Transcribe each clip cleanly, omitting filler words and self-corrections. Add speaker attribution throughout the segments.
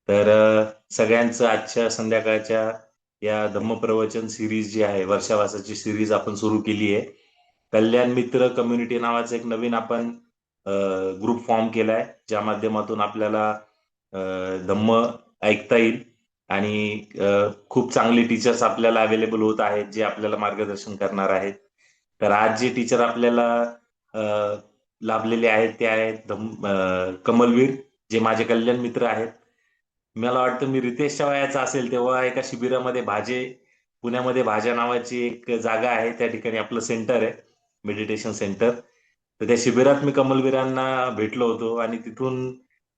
Speaker 1: तर सगळ्यांचं आजच्या संध्याकाळच्या या धम्मप्रवचन सिरीज जी आहे, वर्षावासाची सिरीज आपण सुरू केली आहे. कल्याण मित्र कम्युनिटी नावाचं एक नवीन आपण ग्रुप फॉर्म केलाय, ज्या माध्यमातून आपल्याला धम्म ऐकता येईल आणि खूप चांगले टीचर्स आपल्याला अवेलेबल होत आहेत, जे आपल्याला मार्गदर्शन करणार आहेत. तर आज जे टीचर आपल्याला लाभलेले आहेत ते आहेत कमलवीर, जे माझे कल्याण मित्र आहेत. मला वाटतं मी रितेशच्या वयाचा असेल तेव्हा एका शिबिरामध्ये पुण्यामध्ये भाज्या नावाची एक जागा आहे, त्या ठिकाणी आपलं सेंटर आहे, मेडिटेशन सेंटर. तर त्या शिबिरात मी कमलवीरांना भेटलो होतो आणि तिथून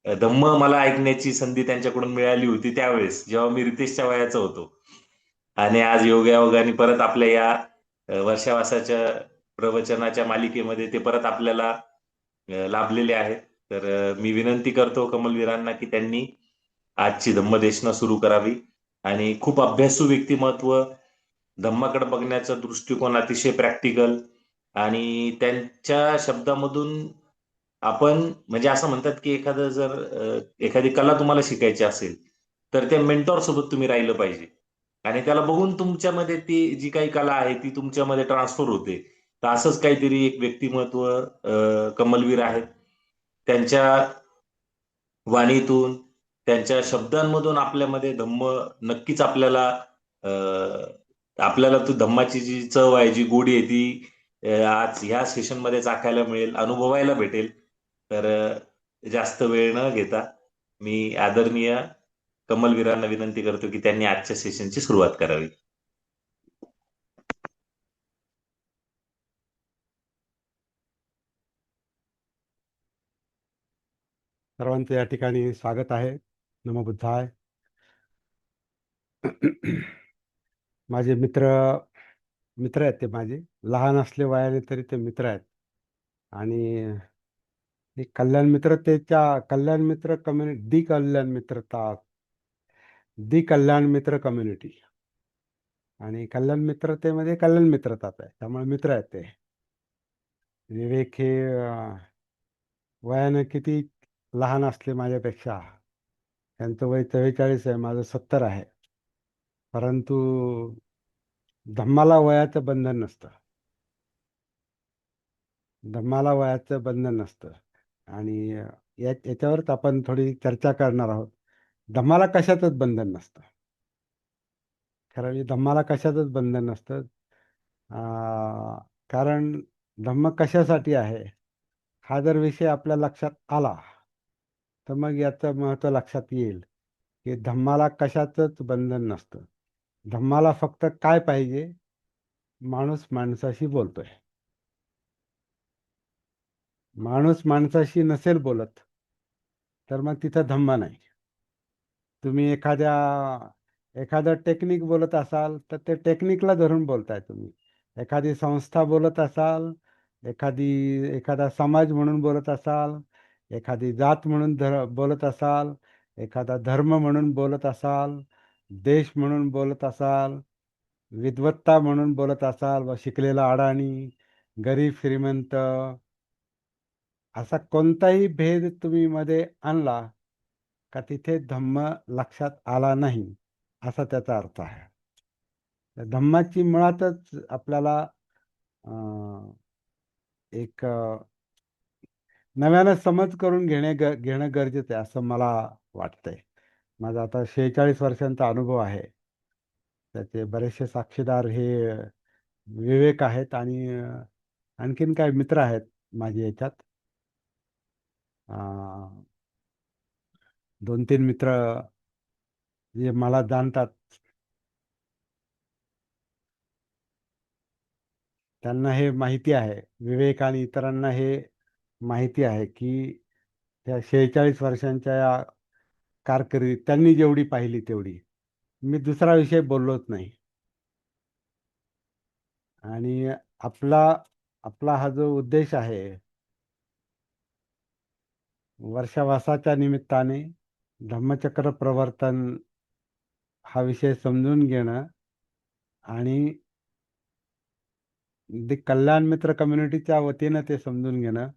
Speaker 1: धम्म मला ऐकण्याची संधी त्यांच्याकडून मिळाली होती त्यावेळेस, जेव्हा मी रितेशच्या वयाचा होतो. आणि आज योगायोगाने परत आपल्या या वर्षावासाच्या प्रवचनाच्या मालिकेमध्ये ते परत आपल्याला लाभलेले आहेत. तर मी विनंती करतो कमलवीरांना की त्यांनी आजची धम्मदेशना सुरू करावी. आणि खूप अभ्यासू व्यक्तिमत्व, धम्माकडे बघण्याचा दृष्टिकोन अतिशय प्रॅक्टिकल, आणि त्यांच्या शब्दामधून आपण म्हणजे असं म्हणतात की एखादी कला तुम्हाला शिकायची असेल तर त्या मेंटॉर सोबत तुम्ही राहिलं पाहिजे, आणि त्याला बघून तुमच्यामध्ये ती जी काही कला आहे ती तुमच्यामध्ये ट्रान्सफर होते. तर असंच काहीतरी एक व्यक्तिमत्व कमलवीर आहेत. त्यांच्या वाणीतून, त्यांच्या शब्दांमधून आपल्यामध्ये धम्म नक्कीच आपल्याला तो धम्माची जी चव आहे, जी गोडी आहे ती आज ह्या सेशनमध्ये चाखायला मिळेल, अनुभवायला भेटेल. तर जास्त वेळ न घेता मी आदरणीय कमलवीरांना विनंती करतो की त्यांनी आजच्या सेशनची सुरुवात करावी.
Speaker 2: सर्वांचं या ठिकाणी स्वागत आहे. नमो बुद्धाय. माझे मित्र मित्र आहेत, ते माझे लहान असले वयाने तरी ते मित्र आहेत. आणि हे कल्याण मित्र कम्युनिटी, दी कल्याण मित्र कम्युनिटी, आणि कल्याण मित्रतेमध्ये कल्याण मित्रताच आहे, त्यामुळे मित्र आहेत ते. विवेक हे वयाने किती लहान असले माझ्यापेक्षा, त्यांचं वय 44 आहे, माझं 70 आहे. परंतु धम्माला वयाचं बंधन नसतं. धम्माला वयाचं बंधन नसतं. आणि याच्यावरच आपण थोडी चर्चा करणार आहोत. धम्माला कशाचंच बंधन नसतं. खरं म्हणजे धम्माला कशाचंच बंधन नसतं. कारण धम्म कशासाठी आहे, हा जर विषय आपल्या लक्षात आला तर मग याचं महत्त्व लक्षात येईल की धम्माला कशाचंच बंधन नसतं. धम्माला फक्त काय पाहिजे, माणूस माणसाशी बोलतोय. माणूस माणसाशी नसेल बोलत तर मग तिथं धम्म नाही. तुम्ही एखादं टेक्निक बोलत असाल तर ते टेक्निकला धरून बोलताय तुम्ही. एखादी संस्था बोलत असाल, एखादा समाज म्हणून बोलत असाल, एखादी जात म्हणून बोलत असाल, एखादा धर्म म्हणून बोलत असाल, देश म्हणून बोलत असाल, विद्वत्ता म्हणून बोलत असाल, व शिकलेला अडाणी, गरीब श्रीमंत, असा कोणताही भेद तुम्ही मध्ये आणला का तिथे धम्म लक्षात आला नाही, असा त्याचा अर्थ आहे. तर धम्माची मुळातच आपल्याला अं, एक नव्यानं समज करून घेणं गरजेचं आहे, असं मला वाटतंय. माझा आता 46 वर्षांचा अनुभव आहे. त्याचे बरेचसे साक्षीदार हे विवेक आहेत, आणि आणखीन काही मित्र आहेत माझे याच्यात. 2-3 मित्र जे मला जाणतात, त्यांना हे माहिती आहे, विवेक आणि इतरांना हे माहिती आहे की त्या 46 वर्षांच्या या कारकिर्दीत त्यांनी जेवढी पाहिली तेवढी मी दुसरा विषय बोललोच नाही. आणि आपला आपला हा जो उद्देश आहे, वर्षावासाच्या निमित्ताने धम्मचक्र प्रवर्तन हा विषय समजून घेणं, आणि कल्याण मित्र कम्युनिटीच्या वतीनं ते समजून घेणं,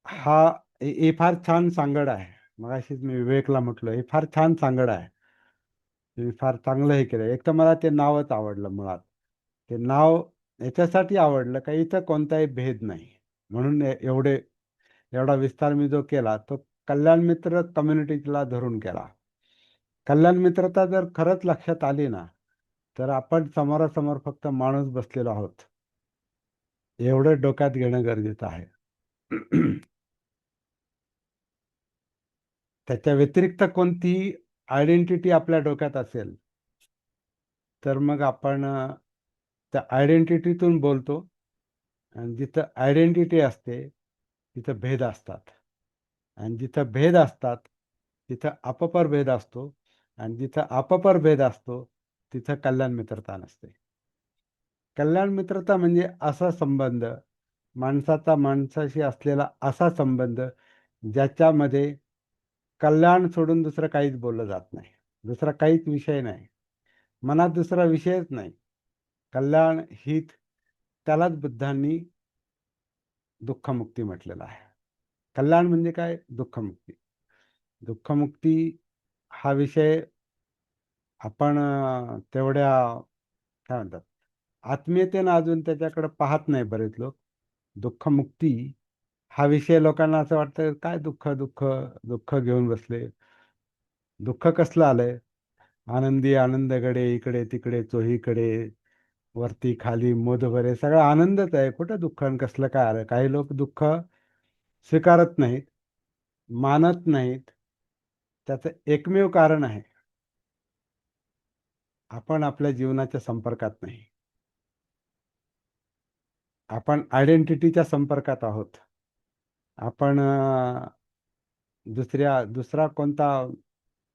Speaker 2: हा हे फार छान सांगड आहे. मगाशीच मी विवेकला म्हटलं हे फार छान सांगड आहे, तुम्ही फार चांगलं हे केलं. एक तर मला ते नावच आवडलं मुळात. ते नाव याच्यासाठी आवडलं का इथं कोणताही भेद नाही, म्हणून एवढा विस्तार मी जो केला तो कल्याण मित्र कम्युनिटीला धरून केला. कल्याण मित्रता जर खरंच लक्षात आली ना, तर आपण समोरासमोर फक्त माणूस बसलेलो आहोत एवढं डोक्यात घेणं गरजेचं आहे. त्याच्या व्यतिरिक्त कोणतीही आयडेंटिटी आपल्या डोक्यात असेल तर मग आपण त्या आयडेंटिटीतून बोलतो. आणि जिथं आयडेंटिटी असते तिथं भेद असतात, आणि जिथं भेद असतात तिथं अपपर भेद असतो, आणि जिथं अपपर भेद असतो तिथं कल्याण मित्रता नसते. कल्याण मित्रता म्हणजे असा संबंध, माणसाचा माणसाशी असलेला असा संबंध ज्याच्यामध्ये कल्याण सोडून दुसरं काहीच बोललं जात नाही, दुसरा काहीच विषय नाही, मनात दुसरा विषयच नाही. कल्याण हित, त्यालाच बुद्धांनी दुःखमुक्ती म्हटलेलं आहे. कल्याण म्हणजे काय? दुःखमुक्ती. दुःखमुक्ती हा विषय आपण तेवढ्या काय म्हणतात आत्मीयतेनं अजून त्याच्याकडे पाहत नाही बरेच लोक. दुःखमुक्ती हा विषय लोकांना असं वाटतं काय दुःख दुःख दुःख घेऊन बसले. दुःख कसलं आलंय? आनंदी आनंदगडे इकडे तिकडे चोहीकडे, वरती खाली मोद भरे, सगळा आनंदच आहे. कुठं दुःख आणि कसलं काय आलं? काही लोक दुःख स्वीकारत नाहीत, मानत नाहीत. त्याचं एकमेव कारण आहे, आपण आपल्या जीवनाच्या संपर्कात नाही, आपण आयडेंटिटीच्या संपर्कात आहोत. आपण दुसरा कोणता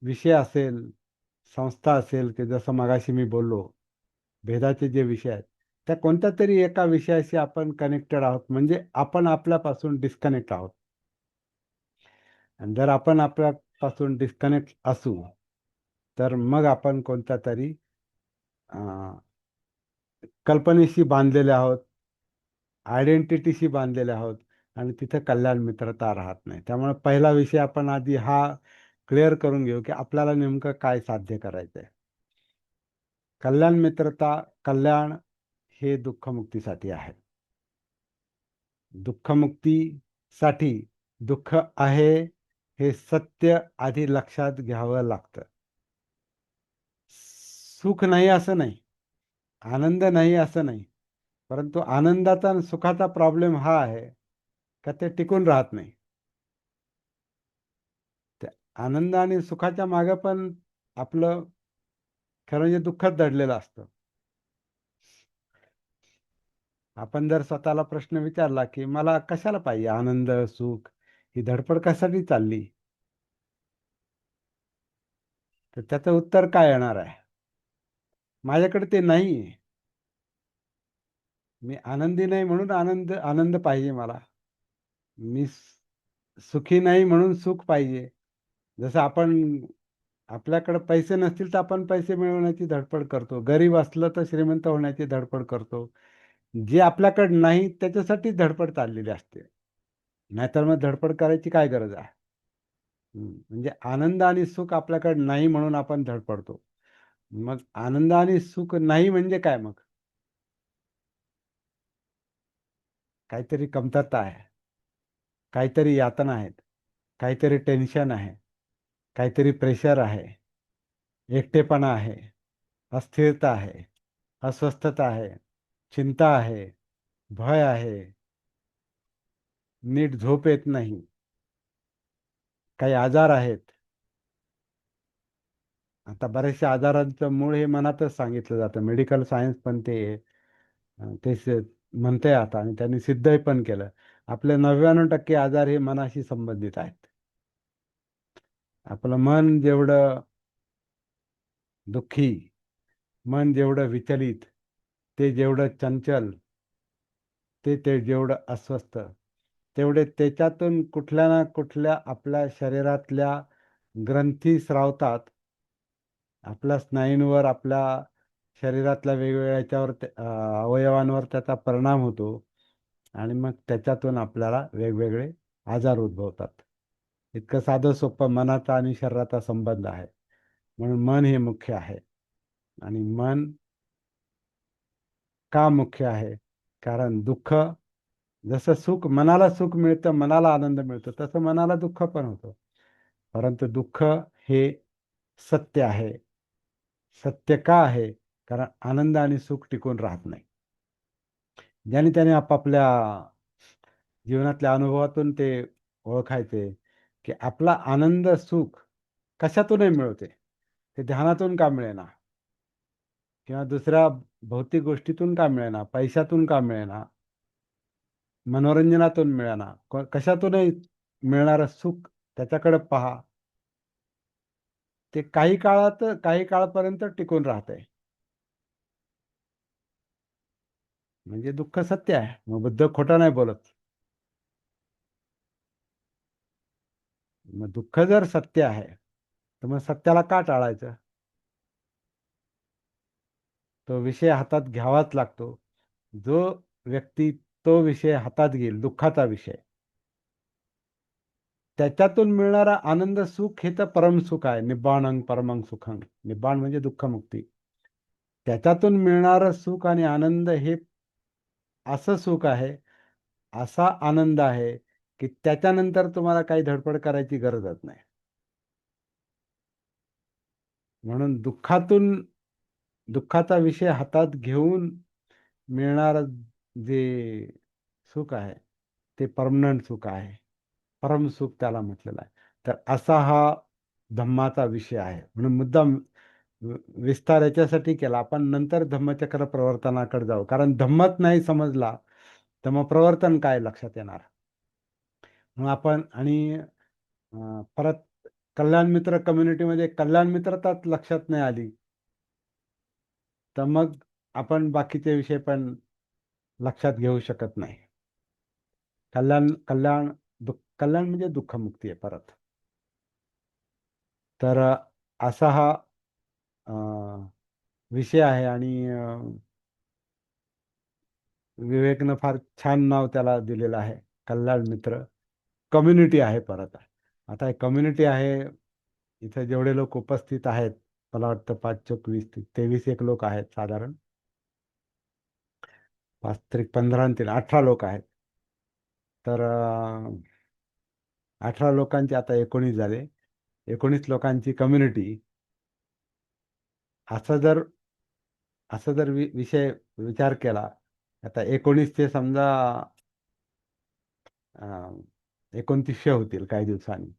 Speaker 2: विषय असेल, संस्था असेल, की जसं मगाशी मी बोललो भेदाचे जे विषय आहेत, त्या कोणत्या तरी एका विषयाशी आपण कनेक्टेड आहोत, म्हणजे आपण आपल्यापासून डिस्कनेक्ट आहोत. आणि जर आपण आपल्यापासून डिस्कनेक्ट असू तर मग आपण कोणत्या तरी कल्पनेशी बांधलेले आहोत, आयडेंटिटीशी बांधलेले आहोत, आणि तिथे कल्याण मित्रता राहत नाही. त्यामुळे पहिला विषय आपण आधी हा क्लिअर करून घेऊ की आपल्याला नेमकं काय साध्य करायचं आहे. कल्याण मित्रता, कल्याण हे दुःखमुक्तीसाठी आहे. दुःखमुक्तीसाठी दुःख आहे हे सत्य आधी लक्षात घ्यावं लागतं. सुख नाही असं नाही, आनंद नाही असं नाही, परंतु आनंदाचा आणि सुखाचा प्रॉब्लेम हा आहे का ते टिकून राहत नाही. त्या आनंद आणि सुखाच्या मागे पण आपलं खरं म्हणजे दुःखच दडलेलं असतं. आपण जर स्वतःला प्रश्न विचारला की मला कशाला पाहिजे आनंद सुख, ही धडपड कशासाठी चालली, तर त्याचं उत्तर काय येणार आहे? माझ्याकडे ते नाही. मी आनंदी नाही म्हणून आनंद आनंद पाहिजे मला. मी सुखी नाही म्हणून सुख पाहिजे. जसं आपण आपल्याकडे पैसे नसतील तर आपण पैसे मिळवण्याची धडपड करतो, गरीब असलं तर श्रीमंत होण्याची धडपड करतो. जे आपल्याकडे नाही त्याच्यासाठी धडपड चाललेली असते, नाहीतर मग धडपड करायची काय गरज आहे? म्हणजे आनंद आणि सुख आपल्याकडे नाही म्हणून आपण धडपडतो. मग आनंद आणि सुख नाही म्हणजे काय? मग काहीतरी कमतरता आहे, काहीतरी यातना आहेत, काहीतरी टेन्शन आहे, काहीतरी प्रेशर आहे, एकटेपणा आहे, अस्थिरता आहे, अस्वस्थता आहे, चिंता आहे, भय आहे, नीट झोप येत नाही, काही आजार आहेत. आता बऱ्याचशा आजारांचं मूळ हे मनातच सांगितलं जातं. मेडिकल सायन्स पण म्हणते आता, आणि त्यांनी सिद्धही पण केलं. आपले 99% आजार हे मनाशी संबंधित आहेत. आपलं मन जेवढं दुःखी, मन जेवढं विचलित, ते जेवढं चंचल, ते जेवढं अस्वस्थ, तेवढे त्याच्यातून कुठल्या ना कुठल्या आपल्या शरीरातल्या ग्रंथी स्रावतात. आपल्या स्नायूंवर, आपल्या शरीरातल्या वेगवेगळ्या याच्यावर अवयवांवर त्याचा परिणाम होतो, आणि मग त्याच्यातून आपल्याला वेगवेगळे आजार उद्भवतात. इतकं साधं सोपं मनाचा आणि शरीराचा संबंध आहे. म्हणून मन हे मुख्य आहे. आणि मन का मुख्य आहे? कारण दुःख, जसं सुख मनाला सुख मिळतं, मनाला आनंद मिळतो, तसं मनाला दुःख पण होतं. परंतु दुःख हे सत्य आहे. सत्य का आहे? कारण आनंद आणि सुख टिकून राहत नाही. ज्याने त्याने आपापल्या जीवनातल्या अनुभवातून ते ओळखायचे की आपला आनंद सुख कशातूनही मिळते. ते ध्यानातून का मिळेना, किंवा दुसऱ्या भौतिक गोष्टीतून का मिळेना, पैशातून का मिळेना, मनोरंजनातून मिळेना, कशातूनही मिळणारं सुख त्याच्याकडे पहा. ते काही काळापर्यंत टिकून राहतंय. म्हणजे दुःख सत्य आहे. मग बुद्ध खोटं नाही बोलत. मग दुःख जर सत्य आहे तर मग सत्याला का टाळायचं? तो विषय हातात घ्यावाच लागतो. जो व्यक्ती तो विषय हातात घेईल, दुःखाचा विषय, त्याच्यातून मिळणारा आनंद सुख हे तर परमसुख आहे. निब्बाणं परमं सुखं. निब्बाण म्हणजे दुःखमुक्ती. त्याच्यातून मिळणारं सुख आणि आनंद हे असं सुख आहे, असा आनंद आहे की त्याच्यानंतर तुम्हाला काही धडपड करायची गरजच नाही. म्हणून दुःखाचा विषय हातात घेऊन मिळणारं जे सुख आहे ते परमनंट सुख आहे. परमसुख त्याला म्हटलेलं आहे. तर असा हा धम्माचा विषय आहे. म्हणून मुद्दाम विस्तार याच्यासाठी केला. आपण नंतर धम्मचक्र प्रवर्तनाकडे जाऊ. कारण धम्मच नाही समजला तर मग प्रवर्तन काय लक्षात येणार? मग आपण आणि परत कल्याण मित्र कम्युनिटीमध्ये कल्याण मित्रताच लक्षात नाही आली तर मग आपण बाकीचे विषय पण लक्षात घेऊ शकत नाही. कल्याण म्हणजे दुःखमुक्ती आहे परत. तर असा हा विषय आहे. आणि विवेकनं फार छान नाव त्याला दिलेलं आहे, कल्याण मित्र कम्युनिटी आहे. परत आता कम्युनिटी आहे, इथे जेवढे लोक उपस्थित आहेत, मला वाटतं 5 चोक 20 23 एक लोक आहेत साधारण. 5 त्रिक 15 आणि 3 18 लोक आहेत. तर 18 लोकांचे आता 19 झाले. 19 लोकांची कम्युनिटी. असं जर विषय विचार केला, आता 19 समजा 2900 होतील काही दिवसांनी,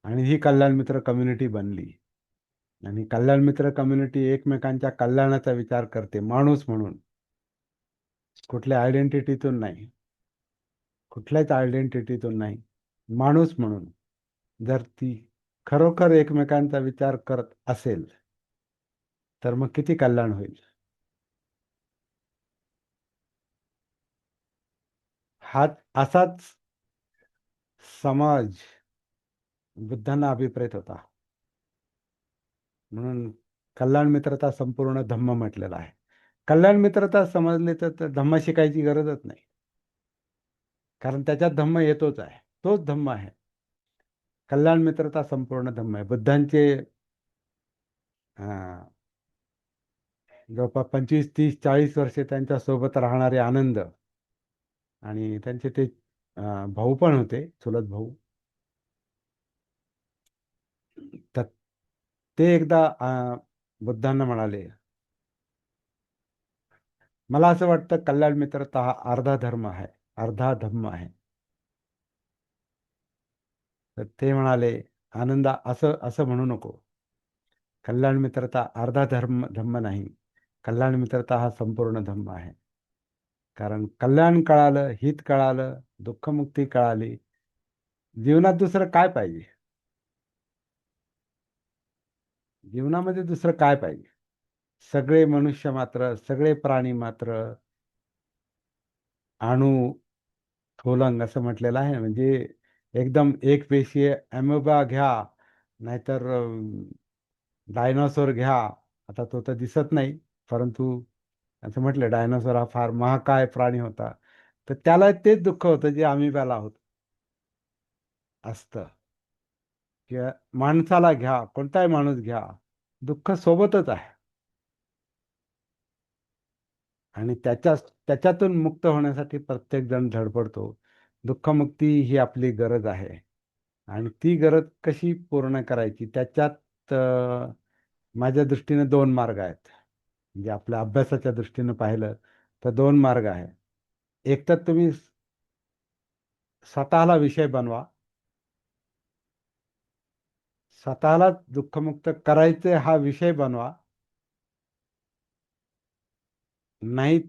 Speaker 2: आणि ही कल्याण मित्र कम्युनिटी बनली. आणि कल्याण मित्र कम्युनिटी एकमेकांच्या कल्याणाचा विचार करते, माणूस म्हणून, कुठल्या आयडेंटिटीतून नाही, कुठल्याच आयडेंटिटीतून नाही, माणूस म्हणून जर ती खरोखर एकमेकांचा विचार करत असेल तर मग किती कल्याण होईल. हा असाच समाज बुद्धांना अभिप्रेत होता. म्हणून कल्याण मित्रता संपूर्ण धम्म म्हटलेला आहे. कल्याण मित्रता समजले तर धम्म शिकायची गरजच नाही. कारण त्याच्यात धम्म येतोच आहे, तोच धम्म आहे. कल्याण मित्रता संपूर्ण धम्म आहे. बुद्धांचे जवळपास 25 30 40 वर्षे त्यांच्या सोबत राहणारे आनंद, आणि त्यांचे ते भाऊ पण होते, चुलत भाऊ. तर ते एकदा बुद्धांना म्हणाले, मला असं वाटतं कल्याण मित्रता हा अर्धा धर्म आहे, अर्धा धम्म आहे. तर ते म्हणाले, आनंदा असं असं म्हणू नको. कल्याण मित्रता अर्धा धम्म नाही, कल्याण मित्रता हा संपूर्ण धम्म आहे. कारण कल्याण कळालं, हित कळालं, दुःखमुक्ती कळाली, जीवनात दुसरं काय पाहिजे? जीवनामध्ये दुसरं काय पाहिजे? सगळे मनुष्य मात्र, सगळे प्राणी मात्र अणु थोलंग असं म्हटलेलं आहे. म्हणजे एकदम एक पेशीय अॅमोबा घ्या, नाहीतर डायनोसॉर घ्या. आता तो तर दिसत नाही, परंतु असं म्हटलं डायनोसॉर हा फार महाकाय प्राणी होता, तर त्याला तेच दुःख होतं जे अमिबाला होत असतं. किंवा माणसाला घ्या, कोणताही माणूस घ्या, दुःख सोबतच आहे. आणि त्याच्यातून मुक्त होण्यासाठी प्रत्येक जण धडपडतो. दुःखमुक्ती ही आपली गरज आहे. आणि ती गरज कशी पूर्ण करायची त्याच्यात माझ्या दृष्टीने दोन मार्ग आहेत. म्हणजे आपल्या अभ्यासाच्या दृष्टीने पाहिलं तर दोन मार्ग आहेत. एक तर तुम्ही स्वतःला विषय बनवा, स्वतःला दुःखमुक्त करायचे हा विषय बनवा. नाही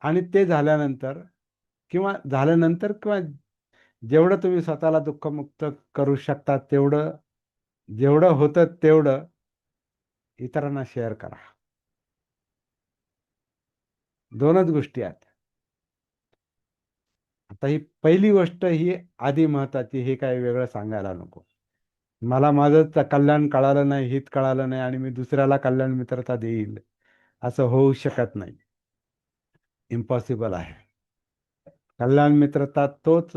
Speaker 2: आणि ते झाल्यानंतर किंवा जेवढं तुम्ही स्वतःला दुःखमुक्त करू शकता तेवढं, जेवढं होतं तेवढं इतरांना शेअर करा. दोनच गोष्टी आहेत. आता ही पहिली गोष्ट ही आधी महत्वाची, हे काय वेगळं सांगायला नको. मला माझं कल्याण कळालं नाही, हित कळालं नाही आणि मी दुसऱ्याला कल्याण मित्रता देईल असं होऊ शकत नाही. इम्पॉसिबल आहे. कल्याण मित्रता तोच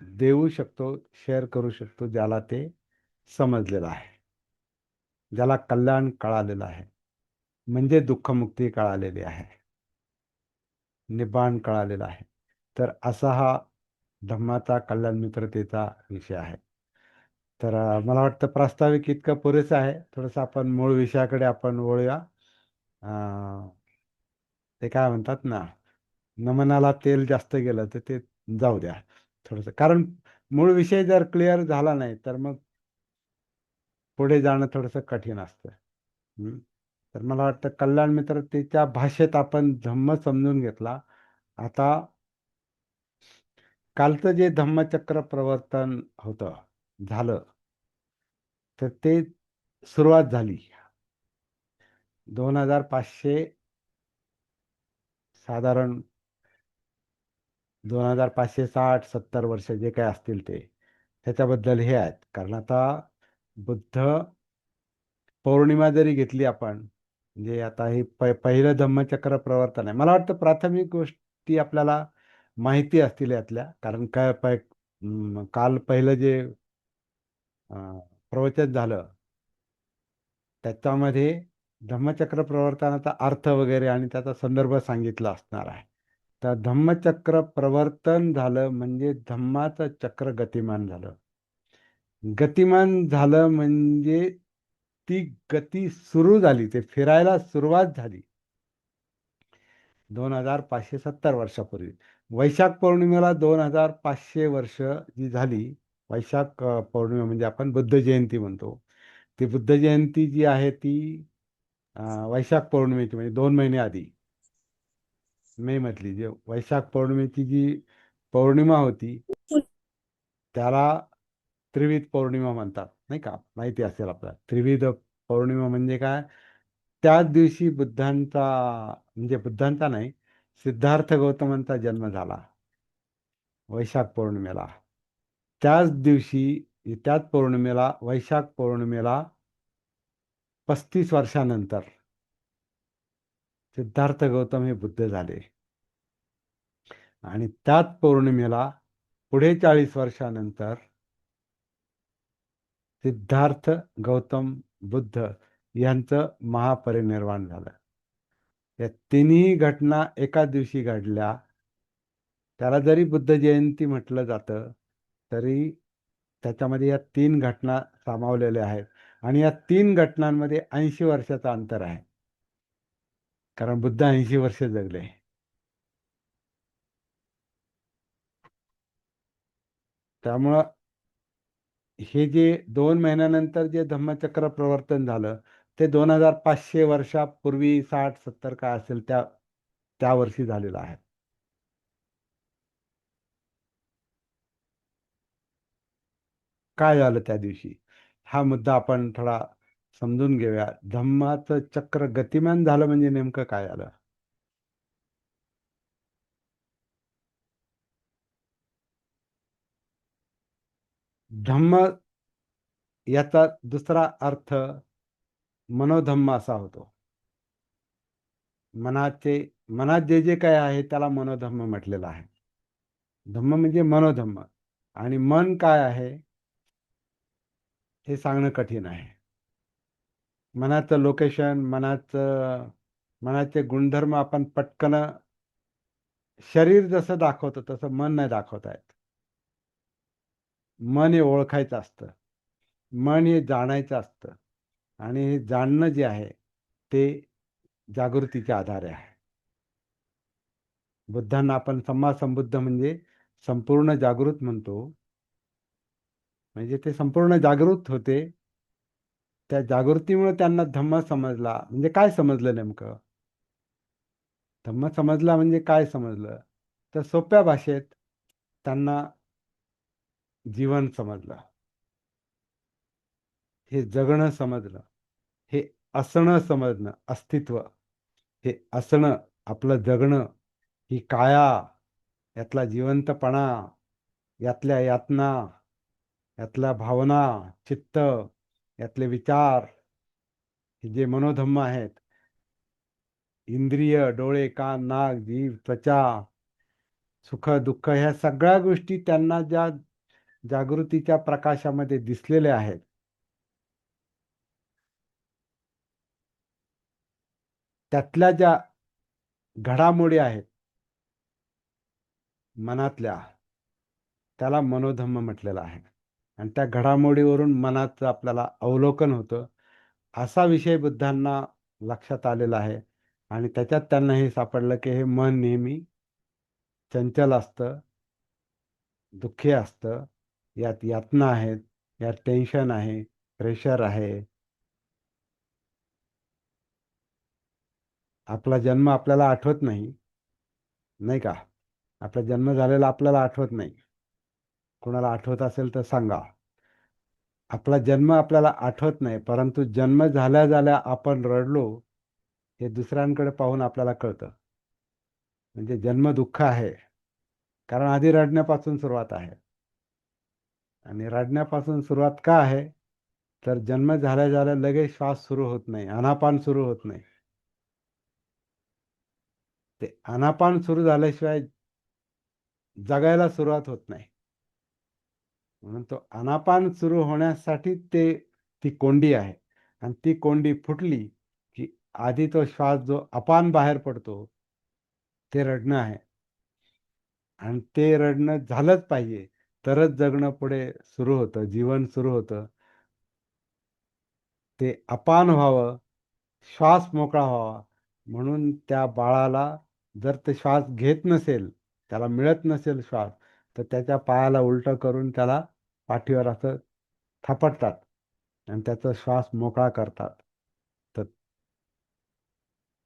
Speaker 2: देऊ शकतो, शेअर करू शकतो, ज्याला ते समजलेलं आहे, ज्याला कल्याण कळालेलं आहे, म्हणजे दुःखमुक्ती कळालेली आहे, निब्बाण कळालेला आहे. तर असा हा धम्माचा कल्याण मित्रतेचा विषय आहे. तर मला वाटतं प्रास्ताविक इतकं पुरेसं आहे. थोडंसं आपण मूळ विषयाकडे आपण वळूया. अं, ते काय म्हणतात ना, नमनाला तेल जास्त गेलं तर ते जाऊ द्या थोडंसं, कारण मूळ विषय जर क्लिअर झाला नाही तर मग पुढे जाणं थोडंसं कठीण असतं. हम्म. तर मला वाटतं कल्याण मित्रतेच्या भाषेत आपण धम्म समजून घेतला. आता कालचं जे धम्मचक्र प्रवर्तन होतं, झालं, तर ते सुरुवात झाली 2500, साधारण 2560-70 वर्ष जे काय असतील ते त्याच्याबद्दल हे आहेत. कारण आता बुद्ध पौर्णिमा जरी घेतली आपण, म्हणजे आता हे पहिलं धम्मचक्र प्रवर्तन आहे. मला वाटतं प्राथमिक गोष्टी आपल्याला माहिती असतील यातल्या, कारण काय काल पहिलं जे प्रवचन झालं त्याच्यामध्ये धम्मचक्र प्रवर्तनाचा अर्थ वगैरे आणि त्याचा संदर्भ सांगितला असणार आहे. तर धम्मचक्र प्रवर्तन झालं म्हणजे धम्माचं चक्र गतिमान झालं. गतिमान झालं म्हणजे ती गती सुरू झाली, ते फिरायला सुरुवात झाली 2570 वर्षापूर्वी. वैशाख पौर्णिमेला 2500 वर्ष जी झाली, वैशाख पौर्णिमा म्हणजे आपण बुद्ध जयंती म्हणतो. ती बुद्ध जयंती जी आहे ती वैशाख पौर्णिमेची म्हणजे 2 महिने आधी, मे मधली जे वैशाख पौर्णिमेची जी पौर्णिमा होती त्याला त्रिविध पौर्णिमा म्हणतात, नाही का? माहिती असेल आपल्याला त्रिविध पौर्णिमा म्हणजे काय. त्याच दिवशी म्हणजे बुद्धांचा नाही, सिद्धार्थ गौतमांचा जन्म झाला वैशाख पौर्णिमेला. त्याच दिवशी, त्याच पौर्णिमेला, वैशाख पौर्णिमेला 35 वर्षानंतर सिद्धार्थ गौतम हे बुद्ध झाले. आणि त्याच पौर्णिमेला पुढे 40 वर्षानंतर सिद्धार्थ गौतम बुद्ध यांचं महापरिनिर्वाण झालं. या तिन्ही घटना एकाच दिवशी घडल्या. त्याला जरी बुद्ध जयंती म्हटलं जातं तरी त्याच्यामध्ये या 3 घटना सामावलेल्या आहेत. आणि या 3 घटनांमध्ये 80 वर्षाचं अंतर आहे, कारण बुद्ध 80 वर्ष जगले. त्यामुळं हे जे 2 महिन्यानंतर जे धम्मचक्र प्रवर्तन झालं ते 2500 वर्षापूर्वी, 60-70 काय असेल त्या वर्षी झालेलं आहे. काय झालं त्या दिवशी, हा मुद्दा आपण थोडा समजून घेऊया. धम्माचं चक्र गतिमान झालं म्हणजे नेमकं काय झालं. धम्म याचा दुसरा अर्थ मनोधम्म असा होतो. मनात जे जे काय आहे त्याला मनोधम्म म्हटलेलं आहे. धम्म म्हणजे मनोधम्म. आणि मन काय आहे, हे सांगणं कठीण आहे. मनाचं लोकेशन, मनाचे गुणधर्म आपण पटकन, शरीर जसं दाखवतं तसं मन नाही दाखवता येत. मन हे ओळखायचं असतं, मन हे जाणायचं असतं, आणि हे जाणणं जे आहे ते जागृतीच्या आधारे आहे. बुद्धांना आपण सम्मा संबुद्ध म्हणजे संपूर्ण जागृत म्हणतो. म्हणजे ते संपूर्ण जागृत होते. त्या जागृतीमुळे त्यांना धम्म समजला. म्हणजे काय समजलं नेमकं? धम्म समजला म्हणजे काय समजलं? तर सोप्या भाषेत त्यांना जीवन समजलं, हे जगणं समजलं, हे असणं समजणं, अस्तित्व, हे असणं, आपलं जगणं, ही काया, यातला जिवंतपणा, यातल्या यातना, यातल्या भावना, चित्त, यातले विचार, हे जे मनोधम्म आहेत, इंद्रिय, डोळे, कान, नाक, जीभ, त्वचा, सुख दुःख, ह्या सगळ्या गोष्टी त्यांना ज्या जागृतीच्या प्रकाशामध्ये दिसलेल्या आहेत, त्यातल्या ज्या घडामोडी आहेत मनातल्या, त्याला मनोधम्म म्हटलेलं आहे. आणि त्या घडामोडीवरून मनाचं आपल्याला अवलोकन होतं. असा विषय बुद्धांना लक्षात आलेला आहे. आणि त्याच्यात त्यांना हे सापडलं की हे मन नेहमी चंचल असतं, दुःखी असतं, यात यातना आहेत, यात टेन्शन आहे, प्रेशर आहे. आपला जन्म आपल्याला आठवत नाही, नाही का? आपला जन्म झालेला आपल्याला आठवत नाही. कोणाला आठवत असेल तर सांगा. आपला जन्म आपल्याला आठवत नाही, परंतु जन्म झाल्या झाल्या आपण रडलो हे दुसऱ्यांकडे पाहून आपल्याला कळतं. म्हणजे जन्म दुःख आहे, कारण आधी रडण्यापासून सुरुवात आहे. आणि रडण्यापासून सुरुवात का आहे? तर जन्म झाल्या झाल्या लगेच श्वास सुरू होत नाही, आनापान सुरू होत नाही. ते आनापान सुरू झाल्याशिवाय जगायला सुरुवात होत नाही. म्हणून तो आनापान सुरू होण्यासाठी ती कोंडी आहे. आणि ती कोंडी फुटली की आधी तो श्वास जो अपान बाहेर पडतो ते रडणं आहे. आणि ते रडणं झालंच पाहिजे, तरच जगणं पुढे सुरू होतं, जीवन सुरू होतं. ते अपान व्हावं, श्वास मोकळा व्हावा, म्हणून त्या बाळाला जर ते श्वास घेत नसेल, त्याला मिळत नसेल श्वास, तर त्याच्या पायाला उलटं करून त्याला पाठीवर असं थापटतात आणि त्याचा श्वास मोकळा करतात. तर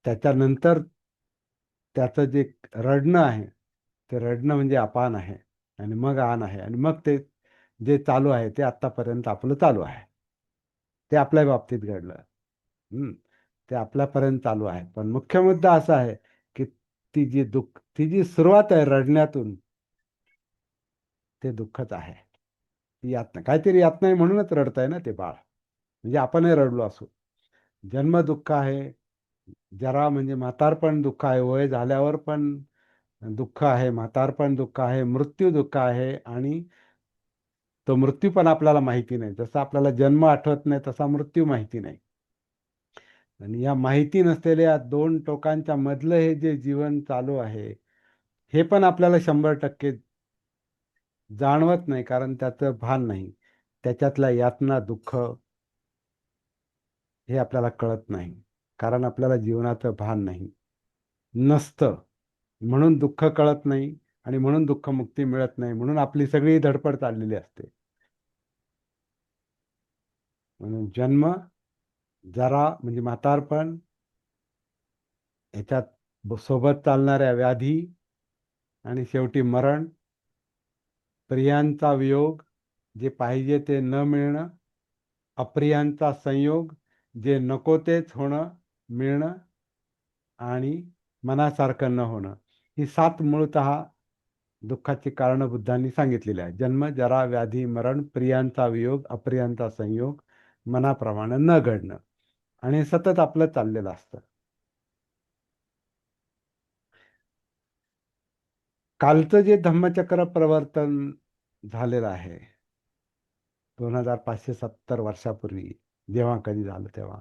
Speaker 2: त्याच्यानंतर त्याचं जे रडणं आहे, ते रडणं म्हणजे अपान आहे. आणि मग आन आहे, आणि मग ते जे चालू आहे ते आत्तापर्यंत आपलं चालू आहे. ते आपल्या बाबतीत घडलं. हम्म. ते आपल्यापर्यंत चालू आहे. पण मुख्य मुद्दा असा आहे की ती जी सुरुवात आहे रडण्यातून, ते दुःखच आहे. ती यातना, काहीतरी यातना आहे म्हणूनच रडत आहे ना ते बाळ. म्हणजे आपणही रडलो असू. जन्म दुःख आहे, जरा म्हणजे म्हातारपण दुःख आहे, वय झाल्यावर पण दुःख आहे, म्हातारपण दुःख आहे, मृत्यू दुःख आहे. आणि तो मृत्यू पण आपल्याला माहिती नाही. जसं आपल्याला जन्म आठवत नाही तसा मृत्यू माहिती नाही. आणि या माहिती नसलेल्या दोन टोकांच्या मधलं हे जे जीवन चालू आहे, हे पण आपल्याला 100% जाणवत नाही, कारण त्याचं भान नाही. त्याच्यातल्या यातना, दुःख हे आपल्याला कळत नाही, कारण आपल्याला जीवनाचं भान नाही, नसतं. म्हणून दुःख कळत नाही, आणि म्हणून दुःखमुक्ती मिळत नाही. म्हणून आपली सगळी धडपड चाललेली असते. म्हणून जन्म, जरा म्हणजे म्हातारपण, ह्याच्यात सोबत चालणाऱ्या व्याधी, आणि शेवटी मरण, प्रियांचा वियोग, जे पाहिजे ते न मिळणं, अप्रियांचा संयोग, जे नको तेच होणं, मिळणं, आणि मनासारखं न होणं, ही 7 मूळतः दुःखाची कारणं बुद्धांनी सांगितलेली आहे. जन्म, जरा, व्याधी, मरण, प्रियांचा वियोग, अप्रियांचा संयोग, मनाप्रमाणे न घडणं. आणि हे सतत आपलं चाललेलं असतं. कालचं जे धम्मचक्र प्रवर्तन झालेलं आहे, 2570 वर्षापूर्वी जेव्हा कधी झालं तेव्हा.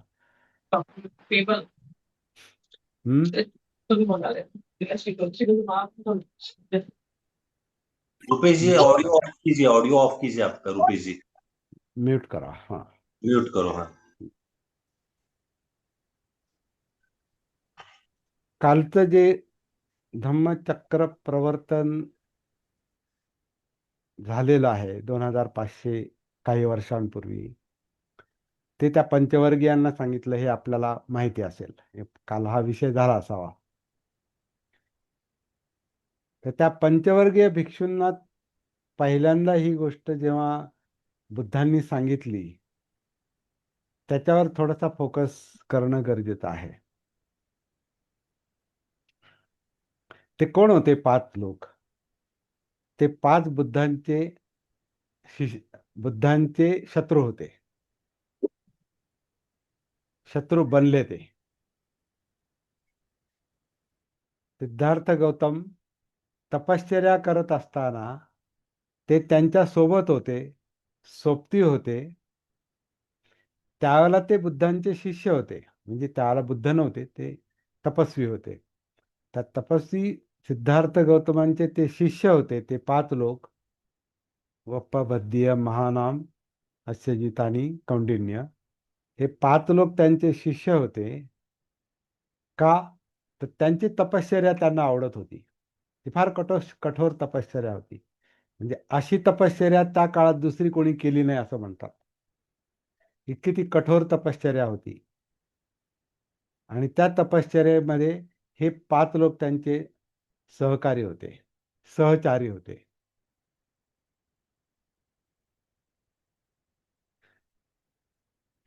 Speaker 3: पेपर
Speaker 2: हम्म
Speaker 3: तुम्ही म्हणाले तिला शिकवून
Speaker 1: रुपेश जी ऑडियो ऑफ कीजिए, ऑडियो ऑफ कीजिए आपका, रुपेश जी
Speaker 2: म्यूट करा. हाँ,
Speaker 1: म्यूट करो. हाँ,
Speaker 2: कालचं जे धम्मचक्र प्रवर्तन झालेलं आहे 2500 काही वर्षांपूर्वी, ते त्या पंचवर्गीयांना सांगितलं हे आपल्याला माहिती असेल. काल हा विषय झाला असावा. तर त्या पंचवर्गीय भिक्षूंना पहिल्यांदा ही गोष्ट जेव्हा बुद्धांनी सांगितली, त्याच्यावर थोडासा फोकस करणं गरजेचं आहे. ते कोण होते 5 लोक? ते 5 बुद्धांचे शत्रू होते. शत्रू बनले ते. सिद्धार्थ गौतम तपश्चर्या करत असताना ते त्यांच्या सोबत होते, सोबती होते. त्यावेळेला ते बुद्धांचे शिष्य होते. म्हणजे त्यावेळेला बुद्ध नव्हते, ते तपस्वी होते. त्या तपस्वी सिद्धार्थ गौतमांचे ते शिष्य होते, ते 5 लोक. वप्पभद्दीय महानाम अस्यजितानी कौंडिन्य, हे 5 लोक त्यांचे शिष्य होते. का? तर त्यांची तपश्चर्या त्यांना आवडत होती. ती फार कठोर तपश्चर्या होती. म्हणजे अशी तपश्चर्या त्या काळात दुसरी कोणी केली नाही असं म्हणतात. इतकी ती कठोर तपश्चर्या होती. आणि त्या तपश्चर्येमध्ये हे 5 लोक त्यांचे सहकारी होते, सहचारी होते.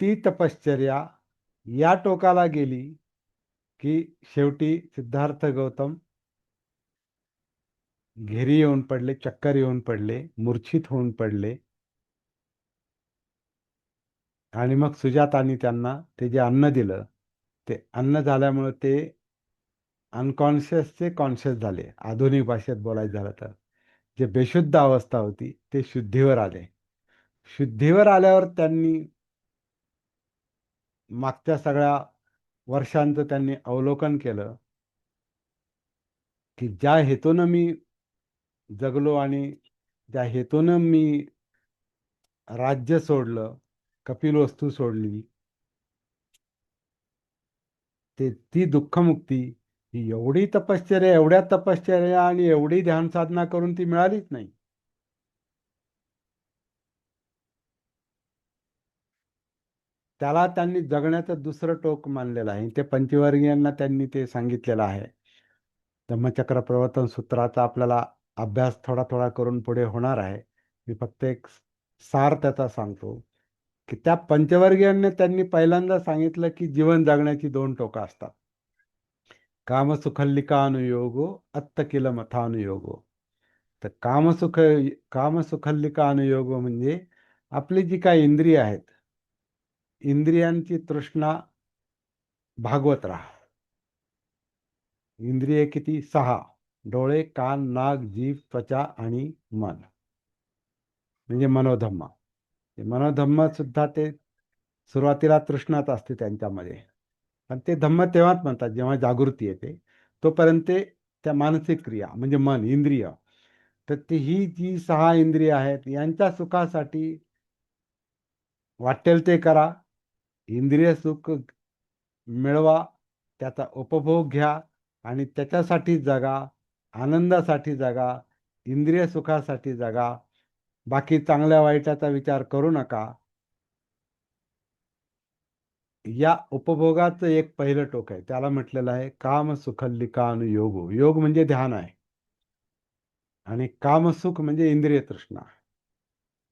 Speaker 2: ती तपश्चर्या या टोकाला गेली की शेवटी सिद्धार्थ गौतम घेरी येऊन पडले, चक्कर येऊन पडले, मूर्छित होऊन पडले. आणि मग सुजातानी त्यांना ते जे अन्न दिलं, ते अन्न झाल्यामुळे ते अनकॉन्शियसचे कॉन्शियस झाले. आधुनिक भाषेत बोलायचं झालं तर जे बेशुद्ध अवस्था होती ते शुद्धीवर आले. शुद्धीवर आल्यावर त्यांनी मागच्या सगळ्या वर्षांचं त्यांनी अवलोकन केलं की ज्या हेतूनं मी जगलो आणि ज्या हेतूनं मी राज्य सोडलं, कपिलवस्तू सोडली, ती दुःखमुक्ती ही एवढ्या तपश्चर्या आणि एवढी ध्यान साधना करून ती मिळालीच नाही. त्याला त्यांनी जगण्याचं दुसरं टोक मानलेलं आहे. ते पंचवर्गीयांना त्यांनी ते सांगितलेलं आहे. धम्मचक्र प्रवर्तन सूत्राचा आपल्याला अभ्यास थोडा थोडा करून पुढे होणार आहे. मी फक्त एक सार त्याचा सांगतो की त्या पंचवर्गीयांनी त्यांनी पहिल्यांदा सांगितलं की जीवन जगण्याची 2 टोकं असतात. कामसुखल्लिकानुयोगो अत्तकिल मथानुयोगो. तर कामसुखल्लिकानुयोगो म्हणजे आपली जी काही इंद्रिय आहेत, इंद्रियांची तृष्णा भागवत राहा. इंद्रिय किती? 6. डोळे, कान, नाक, जीभ, त्वचा आणि मन, म्हणजे मनोधम्म. मनोधम्म सुद्धा ते सुरुवातीला तृष्णाच असते त्यांच्यामध्ये, पण ते धम्म तेव्हाच म्हणतात जेव्हा जागृती येते. तोपर्यंत त्या मानसिक क्रिया म्हणजे मन, इंद्रिय. तर ती ही जी 6 इंद्रिय आहेत यांच्या सुखासाठी वाटेल ते करा, इंद्रिय सुख मिळवा, त्याचा उपभोग घ्या आणि त्याच्यासाठी जगा, आनंदासाठी जगा, इंद्रिय सुखासाठी जगा. बाकी चांगल्या वाईटाचा विचार करू नका. या उपभोगाचं एक पहिलं टोक आहे, त्याला म्हटलेलं आहे कामसुखल्लिकानुयोगो. योग म्हणजे ध्यान आहे आणि कामसुख म्हणजे इंद्रिय तृष्णा.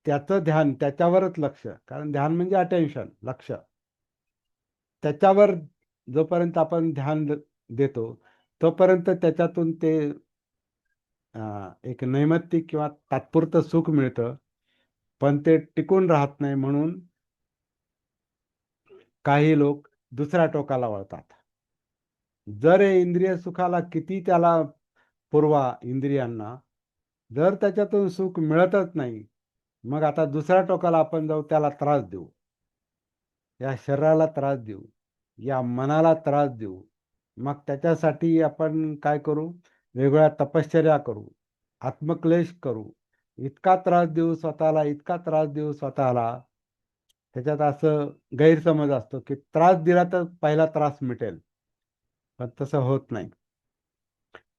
Speaker 2: त्याचं ध्यान, त्याच्यावरच लक्ष, कारण ध्यान म्हणजे अटेन्शन, लक्ष. त्याच्यावर जोपर्यंत आपण ध्यान देतो तोपर्यंत त्याच्यातून ते एक नैमित्तिक किंवा तात्पुरतं सुख मिळतं, पण ते टिकून राहत नाही. म्हणून काही लोक दुसऱ्या टोकाला वळतात. जर हे इंद्रिय सुखाला किती त्याला पुरवा इंद्रियांना, जर त्याच्यातून सुख मिळतच नाही मग आता दुसऱ्या टोकाला आपण जाऊ, त्याला त्रास देऊ, या शरीराला त्रास देऊ, या मनाला त्रास देऊ. मग त्याच्यासाठी आपण काय करू? वेगवेगळ्या तपश्चर्या करू, आत्मक्लेश करू, इतका त्रास देऊ स्वतःला, इतका त्रास देऊ स्वतःला. त्याच्यात असं गैरसमज असतो की त्रास दिला तर पहिला त्रास मिटेल, पण तसं होत नाही.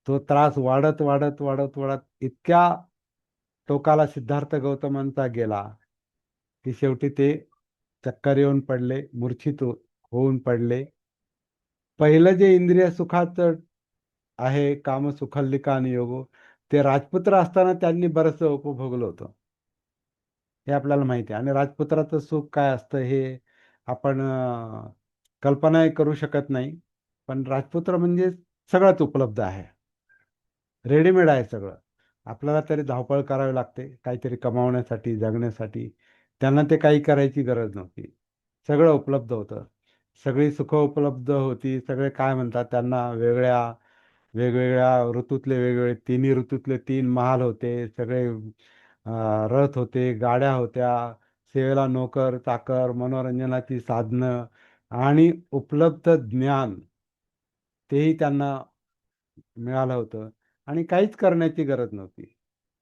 Speaker 2: तो त्रास वाढत वाढत वाढत वाढत इतक्या टोकाला सिद्धार्थ गौतमांचा गेला की शेवटी ते चक्कर येऊन पडले, मूर्छित होऊन पडले. पहिलं जे इंद्रिय सुखाचं आहे, कामसुखल्लिका आणि योगो, ते राजपुत्र असताना त्यांनी बरंचसं उपभोगलं होतं, हे आपल्याला माहिती आहे. आणि राजपुत्राचं सुख काय असतं हे आपण कल्पनाही करू शकत नाही. पण राजपुत्र म्हणजे सगळंच उपलब्ध आहे, रेडीमेड आहे सगळं. आपल्याला तरी धावपळ करावी लागते काहीतरी कमावण्यासाठी, जगण्यासाठी. त्यांना ते काही करायची गरज नव्हती, सगळं उपलब्ध होतं, सगळी सुखं उपलब्ध होती. सगळे काय म्हणतात त्यांना, वेगवेगळ्या ऋतूतले वेगवेगळे, तिन्ही ऋतूतले 3 महाल होते, सगळे रथ होते, गाड्या होत्या, सेवेला नोकर चाकर, मनोरंजनाची साधनं आणि उपलब्ध ज्ञान, तेही त्यांना मिळालं होतं. आणि काहीच करण्याची गरज नव्हती.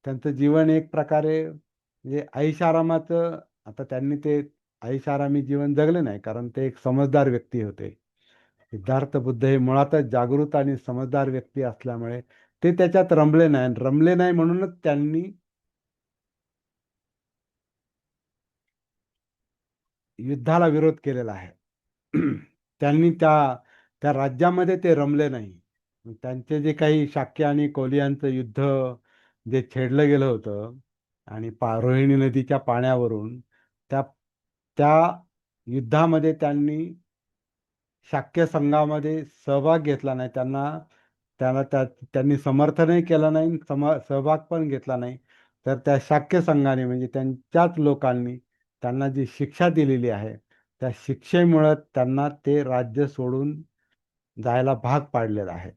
Speaker 2: त्यांचं जीवन एक प्रकारे म्हणजे ऐषारामाचं, आता त्यांनी ते ऐषारामी जीवन जगले नाही, कारण ते एक समजदार व्यक्ती होते. सिद्धार्थ बुद्ध हे मुळातच जागृत आणि समजदार व्यक्ती असल्यामुळे ते त्याच्यात रमले नाही. रमले नाही म्हणूनच त्यांनी युद्धाला विरोध केलेला आहे. त्यांनी त्या त्या राज्यामध्ये ते रमले नाही. त्यांचे जे काही शाक्य आणि कोलियांचं युद्ध जे छेडलं गेलं होतं आणि रोहिणी नदीच्या पाण्यावरून, त्या त्या युद्धामध्ये त्यांनी शाक्य संघामध्ये सहभाग घेतला नाही. त्यांनी समर्थनही केलं नाही, सहभाग पण घेतला नाही. तर त्या शाक्य संघाने म्हणजे त्यांच्याच लोकांनी त्यांना जी शिक्षा दिलेली आहे, त्या शिक्षेमुळं त्यांना ते राज्य सोडून जायला भाग पाडलेलं आहे.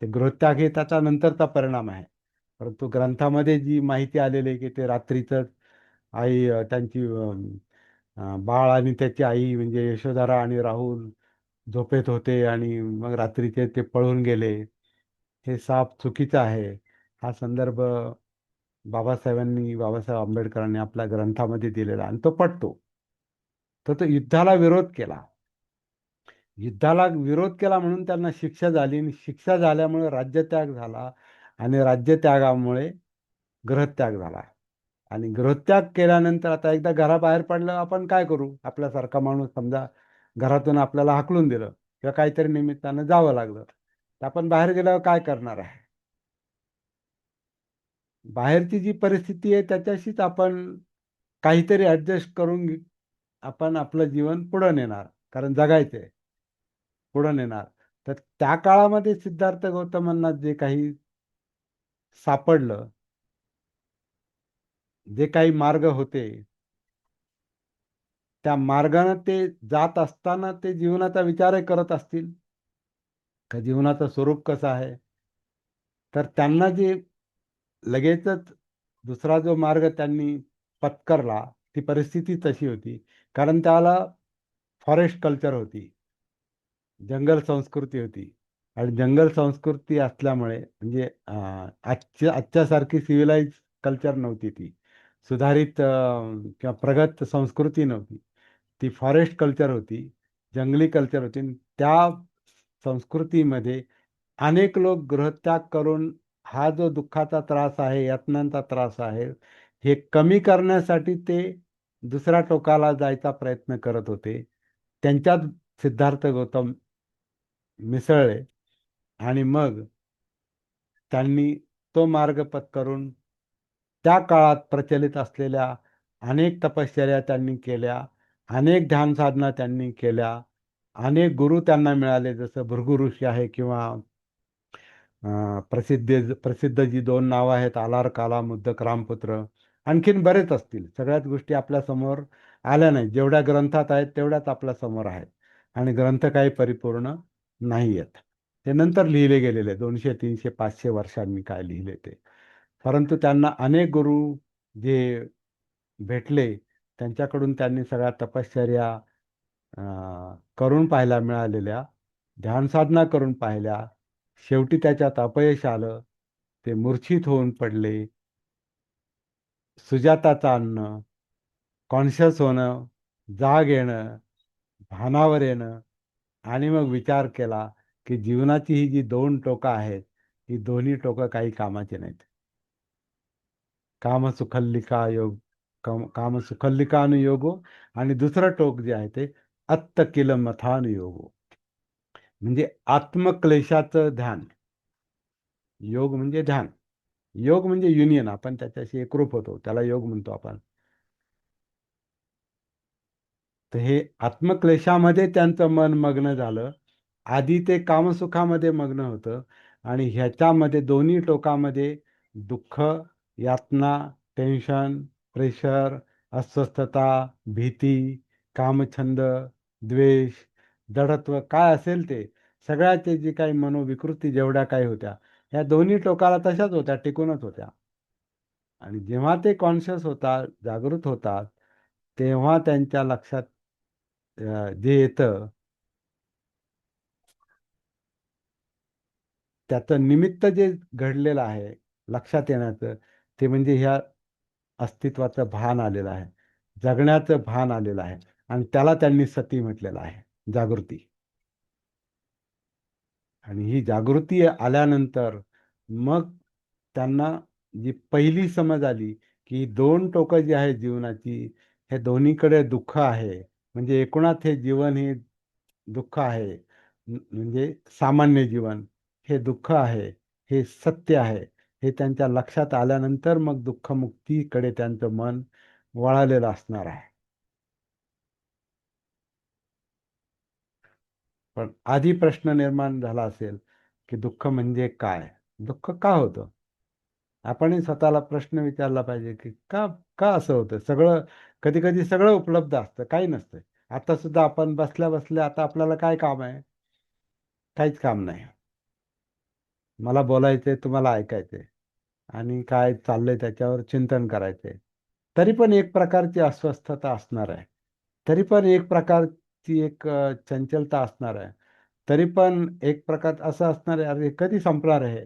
Speaker 2: ते गृहत्याग हे त्याच्या नंतरचा परिणाम आहे. परंतु ग्रंथामध्ये जी माहिती आलेली आहे की ते रात्रीचं आई त्यांची बाळ आणि त्याची आई म्हणजे यशोधरा आणि राहुल झोपेत होते आणि मग रात्रीचे ते पळून गेले, हे साफ चुकीचं आहे. हा संदर्भ बाबासाहेब आंबेडकरांनी आपल्या ग्रंथामध्ये दिलेला आणि तो पटतो. तर तो युद्धाला विरोध केला म्हणून त्यांना शिक्षा झाली, आणि शिक्षा झाल्यामुळे राज्यत्याग झाला, आणि राज्यत्यागामुळे गृहत्याग झाला. आणि गृहत्याग केल्यानंतर आता एकदा घराबाहेर पडलं, आपण काय करू? आपल्यासारखा माणूस समजा घरातून आपल्याला हाकलून दिलं किंवा काहीतरी निमित्तानं जावं लागलं, तर आपण बाहेर गेल्यावर काय करणार आहे? बाहेरची जी परिस्थिती आहे त्याच्याशीच आपण काहीतरी ऍडजस्ट करून आपण आपलं जीवन पुढं नेणार, कारण जगायचंय, पुढं नेणार. तर त्या काळामध्ये सिद्धार्थ गौतमांना जे काही सापडलं, जे काही मार्ग होते, त्या मार्गाने ते जात असताना ते जीवनाचा विचारही करत असतील का, जीवनाचं स्वरूप कसं आहे. तर त्यांना जे लगेचच दुसरा जो मार्ग त्यांनी पत्करला, ती परिस्थिती तशी होती, कारण त्याला फॉरेस्ट कल्चर होती, जंगल संस्कृती होती. आणि जंगल संस्कृती असल्यामुळे म्हणजे आजच्यासारखी सिव्हिलाइज कल्चर नव्हती ती, सुधारित किंवा प्रगत संस्कृती नव्हती. ती फॉरेस्ट कल्चर होती, जंगली कल्चर होती. आणि त्या संस्कृतीमध्ये अनेक लोक गृहत्याग करून हा जो दुःखाचा त्रास आहे, यातनांचा त्रास आहे, हे कमी करण्यासाठी ते दुसऱ्या टोकाला जायचा प्रयत्न करत होते. त्यांच्यात सिद्धार्थ गौतम मिसळले, आणि मग त्यांनी तो मार्ग पत्करून त्या काळात प्रचलित असलेल्या अनेक तपश्चर्या त्यांनी केल्या, अनेक ध्यानसाधना त्यांनी केल्या, अनेक गुरु त्यांना मिळाले, जसं भृगु ऋषी आहे किंवा प्रसिद्ध प्रसिद्ध जी 2 नावं आहेत, आलार काला, मुद्दक रामपुत्र, आणखीन बरेच असतील. सगळ्याच गोष्टी आपल्या समोर आल्या नाहीत. जेवढ्या ग्रंथात आहेत तेवढ्याच आपल्या समोर आहेत, आणि ग्रंथ काही परिपूर्ण नाही आहेत. ते नंतर लिहिले गेलेले 200, 300, 500 वर्षांनी काय लिहिले ते. परंतु त्यांना अनेक गुरु जे भेटले त्यांच्याकडून त्यांनी सगळ्या तपश्चर्या करून पाहायला मिळालेल्या, ध्यान साधना करून पाहिल्या. शेवटी त्याच्यात अपयश आलं. ते मूर्छित होऊन पडले. सुजाताचं आणणं, कॉन्शियस होणं, जाग येणं, भानावर येणं, आणि मग विचार केला की जीवनाची ही जी दोन टोकं आहेत, ही दोन्ही टोकं काही कामाची नाहीत. कामसुखल्लिका योग, कामसुखल्लिकानुयोगो, आणि दुसरं टोक जे आहे ते अत्त किल मथानुयोगो, म्हणजे आत्मक्लेशाचं ध्यान. योग म्हणजे ध्यान, योग म्हणजे युनियन, आपण त्याच्याशी एकरूप होतो, त्याला योग म्हणतो आपण. तर हे आत्मक्लेशामध्ये त्यांचं मन मग्न झालं. आधी ते कामसुखामध्ये मग्न होतं, आणि ह्याच्यामध्ये दोन्ही टोकामध्ये दुःख, यातना, टेन्शन, प्रेशर, अस्वस्थता, भीती, कामछंद, द्वेष, जडत्व, काय असेल ते सगळ्याचे जे काही मनोविकृती जेवढ्या काही होत्या, ह्या दोन्ही टोकाला तशाच होत्या, टिकूनच होत्या. आणि जेव्हा ते कॉन्शियस होतात, जागृत होतात, तेव्हा त्यांच्या लक्षात जे येतं, त्याचं निमित्त जे घडलेलं आहे लक्षात येण्याचं, ते म्हणजे ह्या अस्तित्वाचं भान आलेलं आहे, जगण्याचं भान आलेलं आहे, आणि त्याला त्यांनी सती म्हटलेलं आहे, जागृती. आणि ही जागृती आल्यानंतर मग त्यांना जी पहिली समज आली की दोन टोकं जी आहे जीवनाची, हे दोन्हीकडे दुःख आहे, म्हणजे एकूणात हे जीवन हे दुःख आहे. म्हणजे सामान्य जीवन हे दुःख आहे, हे सत्य आहे, हे त्यांच्या लक्षात आल्यानंतर मग दुःखमुक्तीकडे त्यांचं मन वळालेलं असणार आहे. पण आधी प्रश्न निर्माण झाला असेल की दुःख म्हणजे काय, दुःख का होतं. आपणही स्वतःला प्रश्न विचारला पाहिजे की का का असं होतं. सगळं, कधी कधी सगळं उपलब्ध असतं, काही नसतं. आता सुद्धा आपण बसल्या बसल्या, आता आपल्याला काय काम आहे, काहीच काम नाही. मला बोलायचंय, तुम्हाला ऐकायचंय, आणि काय चाललंय त्याच्यावर चिंतन करायचंय. तरी पण एक प्रकारची अस्वस्थता असणार आहे, तरी पण एक प्रकारची एक चंचलता असणार आहे, तरी पण एक प्रकार असं असणार आहे, अरे कधी संपणार आहे,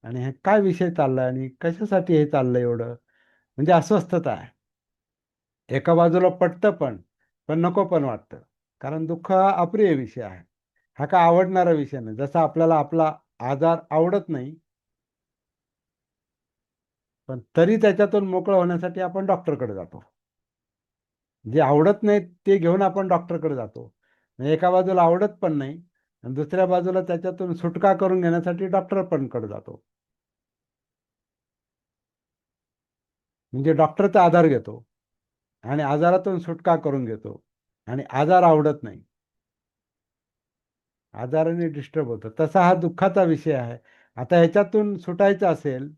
Speaker 2: आणि हे काय विषय चाललाय, आणि कशासाठी हे चाललंय एवढं, म्हणजे अस्वस्थता आहे. एका बाजूला पटतं पण नको पण वाटतं. कारण दुःख हा अप्रिय विषय आहे, हा का आवडणारा विषय नाही. जसा आपल्याला आपला आजार आवडत नाही, पण तरी त्याच्यातून मोकळं होण्यासाठी आपण डॉक्टरकडे जातो. जे आवडत नाही ते घेऊन आपण डॉक्टरकडे जातो. म्हणजे एका बाजूला आवडत पण नाही, आणि दुसऱ्या बाजूला त्याच्यातून सुटका करून घेण्यासाठी डॉक्टर पण कडे जातो. म्हणजे डॉक्टरचा आधार घेतो, आणि आजारातून सुटका करून घेतो, आणि आजार आवडत नाही, आजाराने डिस्टर्ब होतं. तसा हा दुःखाचा विषय आहे. आता ह्याच्यातून सुटायचं असेल,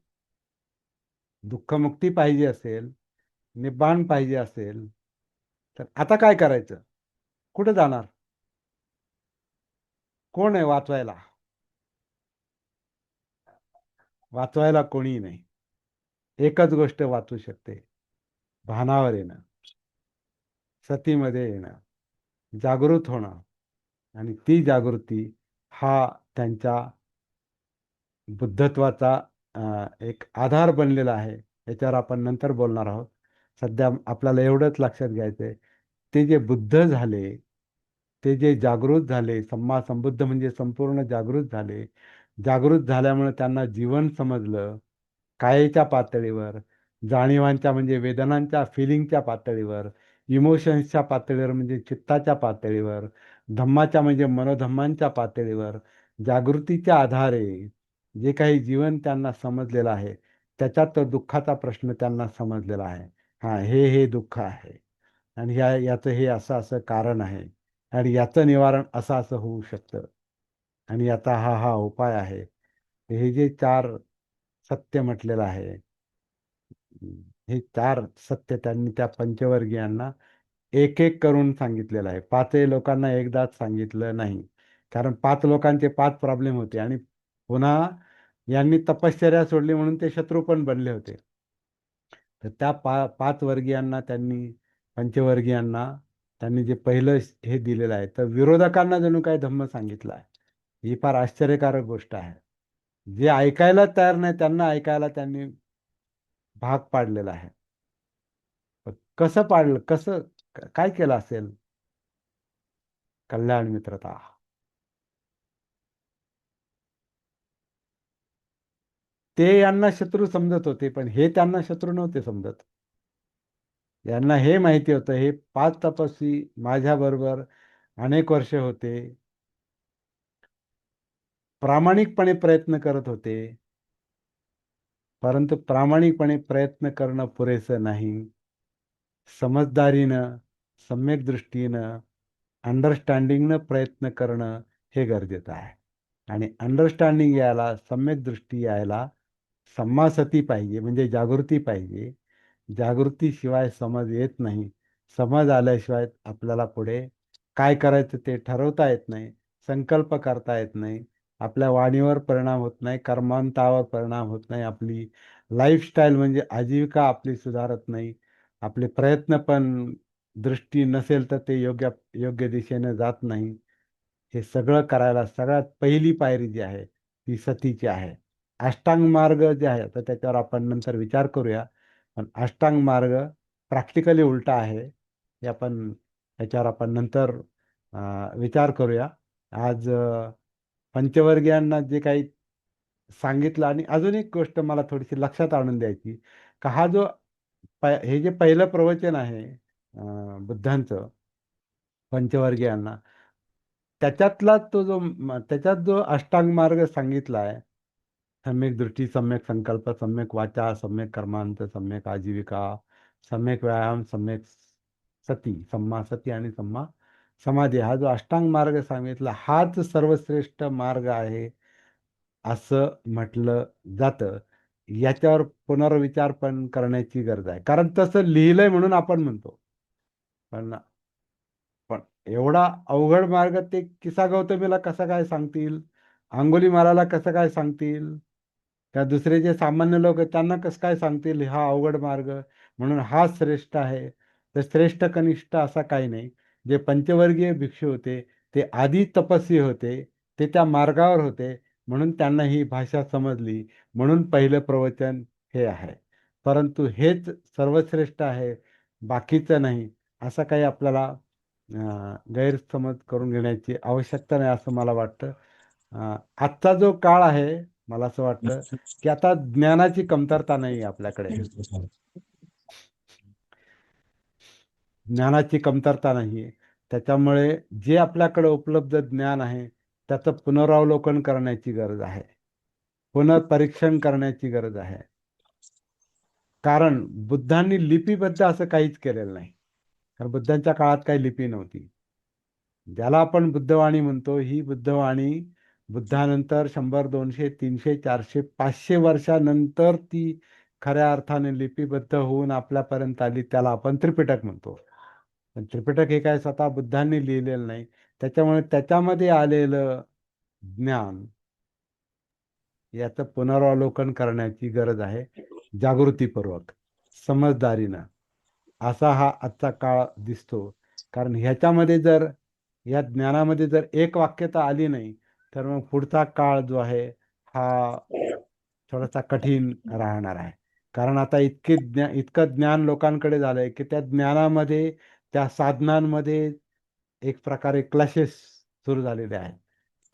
Speaker 2: दुःखमुक्ती पाहिजे असेल, निब्बाण पाहिजे असेल, तर आता काय करायचं, कुठे जाणार, कोण आहे वाचवायला, वाचवायला कोणीही नाही. एकच गोष्ट वाचू शकते, भानावर येणं, सतीमध्ये येणं, जागृत होणं. आणि ती जागृती हा त्यांच्या बुद्धत्वाचा एक आधार बनलेला आहे. याच्यावर आपण नंतर बोलणार आहोत. सध्या आपल्याला एवढंच लक्षात घ्यायचंय, ते जे बुद्ध झाले, ते जे जागृत झाले, सम्मा संबुद्ध म्हणजे संपूर्ण जागृत झाले. जागृत झाल्यामुळे त्यांना जीवन समजलं, कायेच्या पातळीवर, जाणीवांच्या म्हणजे वेदनांच्या फिलिंगच्या पातळीवर, इमोशन्सच्या पातळीवर म्हणजे चित्ताच्या पातळीवर, धम्माच्या म्हणजे मनोधम्मांच्या पातळीवर, जागृतीच्या आधारे जे काही जीवन त्यांना समजलेलं आहे, त्याच्यात तो दुःखाचा प्रश्न त्यांना समजलेला आहे. हा, हे दुःख आहे, आणि याचं हे असं असं कारण आहे, आणि याचं निवारण असं असं होऊ शकतं, आणि याचा हा हा उपाय आहे. हे जे चार सत्य म्हटलेलं आहे, हे चार सत्य त्यांनी त्या पंचवर्गीयांना एक एक करून सांगितलेलं आहे. पाचही लोकांना एकदाच सांगितलं नाही, कारण पाच लोकांचे पाच प्रॉब्लेम होते, आणि पुन्हा यांनी तपश्चर्या सोडली म्हणून ते शत्रू पण बनले होते. तर त्या पाच वर्गीयांना पंचवर्गीयांना त्यांनी जे पहिलं हे दिलेलं आहे, तर विरोधकांना जणू काय धम्म सांगितलं आहे. ही फार आश्चर्यकारक गोष्ट आहे. जे ऐकायला तयार नाही त्यांना ऐकायला त्यांनी भाग पाडलेला आहे. पण कसं पाडलं, काय केलं असेल? कल्याण मित्रता. ते यांना शत्रू समजत होते, पण हे त्यांना शत्रू नव्हते समजत. यांना हे माहिती होतं, हे पाच तपस्वी माझ्याबरोबर अनेक वर्ष होते, प्रामाणिकपणे प्रयत्न करत होते, परंतु प्रामाणिकपणे प्रयत्न करणं पुरेसं नाही. समजदारीनं, सम्यक दृष्टीनं, अंडरस्टँडिंगनं प्रयत्न करणं हे गरजेचं आहे. आणि अंडरस्टँडिंग यायला, सम्यक दृष्टी यायला सम्मासती पाहिजे, म्हणजे जागृती पाहिजे. जागृतीशिवाय समज येत नाही. समज आल्याशिवाय आपल्याला पुढे काय करायचं ते ठरवता येत नाही, संकल्प करता येत नाही, आपल्या वाणीवर परिणाम होत नाही, कर्मांतावर परिणाम होत नाही, आपली लाईफस्टाईल म्हणजे आजीविका आपली सुधारत नाही, आपले प्रयत्न पण दृष्टी नसेल तर ते योग्य योग्य दिशेने जात नाही. हे सगळं करायला सगळ्यात पहिली पायरी जी आहे ती सतीची आहे. अष्टांग मार्ग जे आहे तर त्याच्यावर आपण नंतर विचार करूया. पण अष्टांग मार्ग प्रॅक्टिकली उलटा आहे, हे आपण त्याच्यावर आपण नंतर विचार करूया. आज पंचवर्गीयांना जे काही सांगितलं, आणि अजून एक गोष्ट मला थोडीशी लक्षात आणून द्यायची, का हा जो हे जे पहिलं प्रवचन आहे बुद्धांचं पंचवर्गीयांना, त्याच्यातला तो त्याच्यात जो अष्टांग मार्ग सांगितला आहे, सम्यक दृष्टी, सम्यक संकल्प, सम्यक वाचा, सम्यक कर्मांत, सम्यक आजीविका, सम्यक व्यायाम, सम्यक सती, सम्मा सती आणि सम्मा समाधी, हा जो अष्टांग मार्ग सांगितला हाच सर्वश्रेष्ठ मार्ग आहे असं म्हटलं जातं. याच्यावर पुनर्विचार पण करण्याची गरज आहे, कारण तसं लिहिलंय म्हणून आपण म्हणतो. पण पण एवढा अवघड मार्ग ते किसा गौतमीला कसं काय सांगतील, अंगुलीमालाला कसं काय सांगतील, त्या दुसरे जे सामान्य लोक आहेत त्यांना कसं काय सांगतील हा अवघड मार्ग म्हणून हा श्रेष्ठ आहे? तर श्रेष्ठ कनिष्ठ असा काही नाही. जे पंचवर्गीय भिक्षू होते ते आधी तपस्वी होते, ते त्या मार्गावर होते, म्हणून त्यांना ही भाषा समजली, म्हणून पहिलं प्रवचन हे आहे. परंतु हेच सर्वश्रेष्ठ आहे, बाकीचं नाही, असं काही आपल्याला गैरसमज करून घेण्याची आवश्यकता नाही असं मला वाटतं. आजचा जो काळ आहे, मला असं वाटतं की आता ज्ञानाची कमतरता नाही आपल्याकडे. ज्ञानाची कमतरता नाही, त्याच्यामुळे जे आपल्याकडे उपलब्ध ज्ञान आहे त्याचं पुनरावलोकन करण्याची गरज आहे, पुनर्परीक्षण करण्याची गरज आहे. कारण बुद्धांनी लिपिबद्ध असं काहीच केलेलं नाही, कारण बुद्धांच्या काळात काही लिपी नव्हती. ज्याला आपण बुद्धवाणी म्हणतो, ही बुद्धवाणी बुद्धानंतर 100, 200, 300, 400, 500 वर्षानंतर ती खऱ्या अर्थाने लिपिबद्ध होऊन आपल्यापर्यंत आली, त्याला आपण त्रिपिटक म्हणतो. पण त्रिपिटक हे काय स्वतः बुद्धांनी लिहिलेलं नाही, त्याच्यामुळे त्याच्यामध्ये आलेलं ज्ञान याचं पुनरावलोकन करण्याची गरज आहे, जागृतीपूर्वक, समजदारीनं. असा हा आजचा काळ दिसतो. कारण ह्याच्यामध्ये जर, या ज्ञानामध्ये जर एक वाक्यता आली नाही तर मग पुढचा काळ जो आहे हा थोडासा कठीण राहणार आहे. कारण आता इतकं ज्ञान लोकांकडे झालंय की त्या ज्ञानामध्ये, त्या साधनांमध्ये एक प्रकारे क्लॅशेस सुरू झालेले आहेत.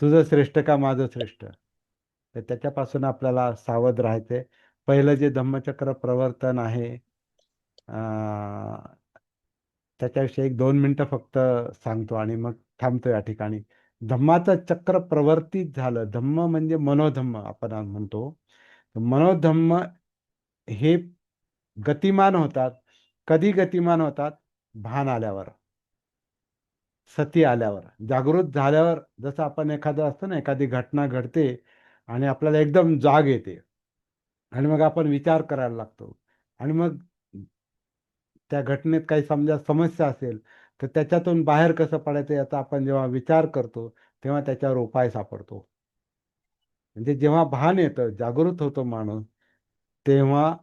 Speaker 2: तुझं श्रेष्ठ का माझं श्रेष्ठ? तर त्याच्यापासून आपल्याला सावध राहायचंय. पहिलं जे धम्मचक्र प्रवर्तन आहे, त्याच्याविषयी 1-2 मिनिटं फक्त सांगतो आणि मग थांबतो या ठिकाणी. धम्माचं चक्र प्रवर्तित झालं. धम्म म्हणजे मनोधम्म आपण आज म्हणतो. मनोधम्म हे गतिमान होतात. कधी गतिमान होतात? भान आल्यावर, सती आल्यावर, जागृत झाल्यावर. जसं आपण एखादं असतं ना, एखादी घटना घडते आणि आपल्याला एकदम जाग येते आणि मग आपण विचार करायला लागतो, आणि मग त्या घटनेत काही समजा समस्या असेल तर त्याच्यातून बाहेर कसं पडायचं याचा आपण जेव्हा विचार करतो तेव्हा त्याच्यावर उपाय सापडतो. म्हणजे जेव्हा भान येतं, जागृत होतो माणूस, तेव्हा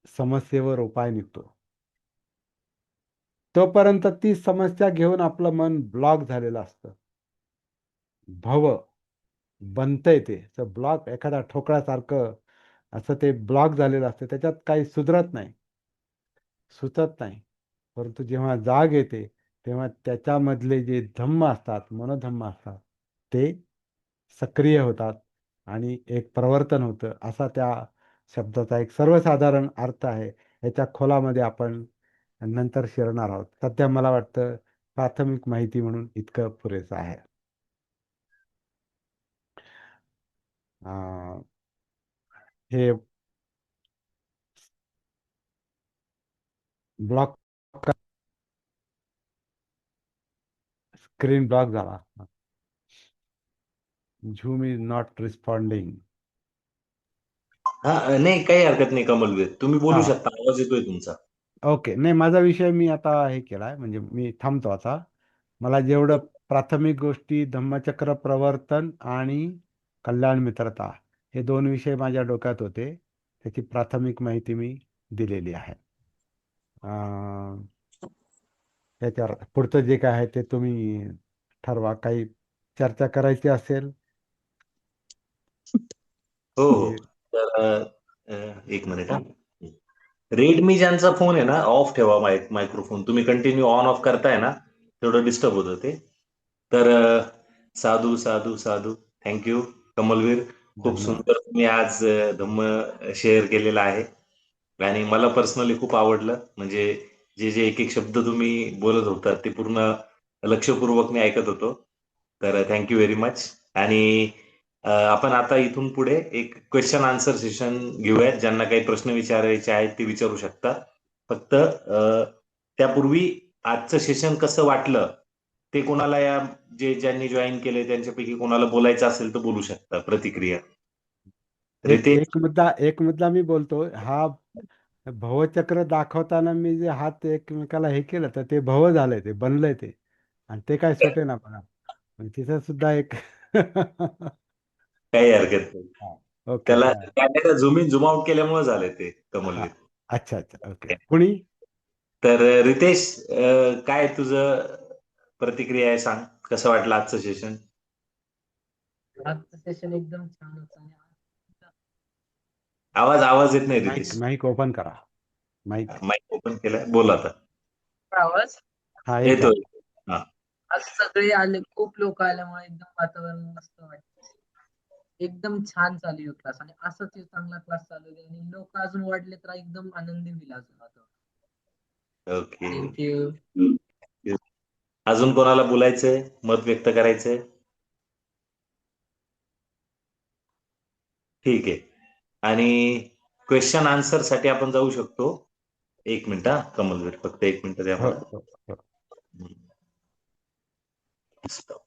Speaker 2: समस्येवर उपाय निघतो. तोपर्यंत ती समस्या घेऊन आपलं मन ब्लॉक झालेलं असतं. भव बनतंय ते ब्लॉक, एखादा ठोकळ्यासारखं असं ते ब्लॉक झालेलं असतं. त्याच्यात काही सुधरत नाही, सुचत नाही. परंतु जेव्हा जाग येते तेव्हा त्याच्यामधले जे धम्म असतात, मनोधम्म असतात, ते सक्रिय होतात आणि एक प्रवर्तन होतं, असा त्या शब्दाचा एक सर्वसाधारण अर्थ आहे. याच्या खोलामध्ये आपण नंतर शिरणार आहोत. सध्या मला वाटतं प्राथमिक माहिती म्हणून इतकं पुरेसं आहे. हे ब्लॉक, स्क्रीन ब्लॉक झाला. Zoom is not responding.
Speaker 1: हा, नाही काही हरकत नाही कमलवीर, तुम्ही बोलू
Speaker 2: हा.
Speaker 1: शकता, आवाज येतोय तुमचा.
Speaker 2: ओके, नाही माझा विषय मी आता हे केलाय, म्हणजे मी थांबतो आता. मला जेवढं प्राथमिक गोष्टी, धम्मचक्र प्रवर्तन आणि कल्याण मित्रता, हे 2 विषय माझ्या डोक्यात होते, त्याची प्राथमिक माहिती मी दिलेली आहे. त्याच्यावर पुढचं जे काय आहे ते तुम्ही ठरवा. काही चर्चा करायची असेल
Speaker 1: हो हो.
Speaker 2: की
Speaker 1: तर एक मिनिट हा. रेडमी ज्यांचा फोन आहे ना, ऑफ ठेवा मायक्रोफोन. तुम्ही कंटिन्यू ऑन ऑफ करताय ना, तेवढं डिस्टर्ब होतं ते. तर साधू साधू साधू, थँक्यू कमलवीर. खूप
Speaker 2: धन्यवाद.
Speaker 1: सुंदर तुम्ही आज धम्म शेअर केलेला आहे आणि मला पर्सनली खूप आवडलं. म्हणजे जे जे एक एक शब्द तुम्ही बोलत होता ते पूर्ण लक्षपूर्वक मी ऐकत होतो. तर थँक्यू व्हेरी मच. आणि आपण आता इथून पुढे एक क्वेश्चन आन्सर सेशन घेऊयात. ज्यांना काही प्रश्न विचारायचे आहेत ते विचारू शकता. फक्त त्यापूर्वी आजचं सेशन कसं वाटलं ते कोणाला, या ज्यांनी जॉईन केले त्यांच्यापैकी कोणाला बोलायचं असेल तर बोलू शकता. प्रतिक्रिया.
Speaker 2: एक
Speaker 1: रितेश.
Speaker 2: एक मुद्दा मी बोलतो. हा भवचक्र दाखवताना मी जे हात एकमेकाला हे केलं तर ते भव झालंय, ते बनलंय ते, आणि ते काय सुटे ना बघा. तिथं सुद्धा एक
Speaker 1: काही हरकत नाही.
Speaker 2: ओके.
Speaker 1: त्याला camera zoom in zoom out केल्यामुळे झालंय ते
Speaker 2: हा.
Speaker 1: कमलवीर.
Speaker 2: अच्छा अच्छा. ओके. कुणी?
Speaker 1: तर रितेश, काय तुझं प्रतिक्रिया आहे, सांग कसं वाटलं आजचं सेशन.
Speaker 3: आजचं सेशन एकदम छान होतं आणि
Speaker 1: आवाज आवाज येत नाही
Speaker 2: माईक
Speaker 1: रितेश.
Speaker 2: माईक ओपन करा. माईक.
Speaker 1: माईक ओपन केलाय, बोल आता.
Speaker 3: आवाज
Speaker 2: हा, येतो.
Speaker 1: येतोय. हा.
Speaker 3: आज सगळे आले, खूप लोक आल्यामुळे एकदम वातावरण मस्त वाटतं. एकदम छान चालू आहे क्लास आणि असंच हे चांगला क्लास चालू आहे आणि लोक अजून वाढले तर एकदम आनंदी होईल अजून वातावरण.
Speaker 1: ओके.
Speaker 3: थँक्यू.
Speaker 1: अजून कोणाला बोलायचंय, मत व्यक्त करायचंय? ठीक आहे. आणि क्वेश्चन आन्सर साठी आपण जाऊ शकतो. 1 मिनिट हा कमलवीर, फक्त 1 मिनिट द्या
Speaker 2: हो
Speaker 1: मला.
Speaker 2: हो हो.
Speaker 1: Stop.